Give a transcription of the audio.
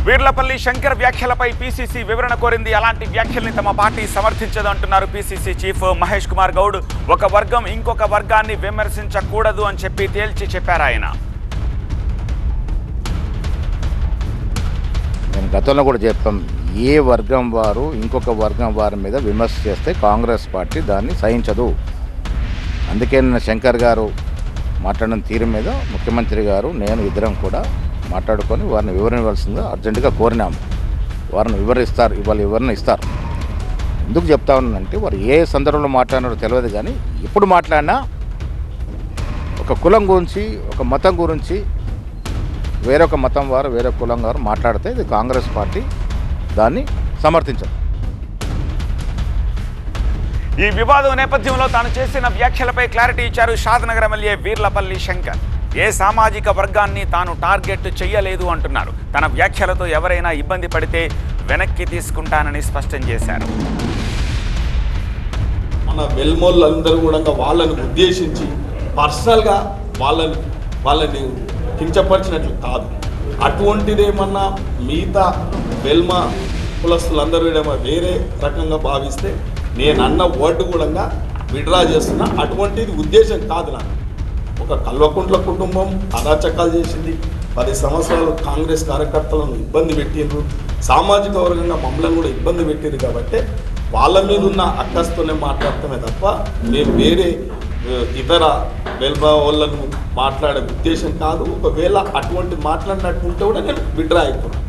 వీర్లపల్లి శంకర్ వ్యాఖ్యలపై పీసీసీ వివరణ కోరింది. అలాంటి వ్యాఖ్యల్ని తమ పార్టీ సమర్థించదు అంటున్నారు పీసీసీ చీఫ్ మహేష్ కుమార్ గౌడ్. ఒక వర్గం ఇంకొక వర్గాన్ని విమర్శించకూడదు అని చెప్పి తేల్చి చెప్పారు ఆయన. నేను గతంలో కూడా చెప్పాం, ఏ వర్గం వారు ఇంకొక వర్గం వారి మీద విమర్శ చేస్తే కాంగ్రెస్ పార్టీ దాన్ని సహించదు. అందుకే నిన్న శంకర్ గారు మాట్లాడిన తీరు మీద ముఖ్యమంత్రి గారు నేను ఇద్దరం కూడా మాట్లాడుకొని వారిని వివరణ ఇవ్వాల్సిందిగా అర్జెంటుగా కోరినాము. వారిని ఇవాళ వివరణ ఇస్తారు. ఎందుకు చెప్తా ఉన్నానంటే వారు ఏ సందర్భంలో మాట్లాడినారో తెలియదు, కానీ ఎప్పుడు మాట్లాడినా ఒక కులం గురించి ఒక మతం గురించి వేరొక మతం వారు వేరొక కులం వారు మాట్లాడితే ఇది కాంగ్రెస్ పార్టీ దాన్ని సమర్థించదు. ఈ వివాదం నేపథ్యంలో తాను చేసిన వ్యాఖ్యలపై క్లారిటీ ఇచ్చారు షాద్నగర్ ఎమ్మెల్యే వీర్లపల్లి శంకర్. ఏ సామాజిక వర్గాన్ని తాను టార్గెట్ చేయలేదు అంటున్నారు. తన వ్యాఖ్యలతో ఎవరైనా ఇబ్బంది పడితే వెనక్కి తీసుకుంటానని స్పష్టం చేశారు. మన వెల్మోళ్ళందరూ కూడా వాళ్ళని ఉద్దేశించి పర్సనల్గా వాళ్ళని కించపరిచినట్లు కాదు. అటువంటిదేమన్నా మిగతా వెల్మ కులస్తులందరూ వేరే రకంగా భావిస్తే నేను అన్న వర్డ్ కూడా విడ్రా చేస్తున్నా. అటువంటిది ఉద్దేశం కాదు. నాకు ఒక కల్వకుంట్ల కుటుంబం అరాచకాలు చేసింది. 10 సంవత్సరాలు కాంగ్రెస్ కార్యకర్తలను ఇబ్బంది పెట్టిండ్రు. సామాజిక వర్గంగా మమ్మల్ని కూడా ఇబ్బంది పెట్టిండ్రు. కాబట్టి వాళ్ళ మీద ఉన్న అక్కస్తోనే మాట్లాడటమే తప్ప మేము వేరే ఇతర వెల్బా వాళ్ళను మాట్లాడే ఉద్దేశం కాదు. ఒకవేళ అటువంటి మాట్లాడినట్టు ఉంటే కూడా నేను విడ్రా అయిపోయాను.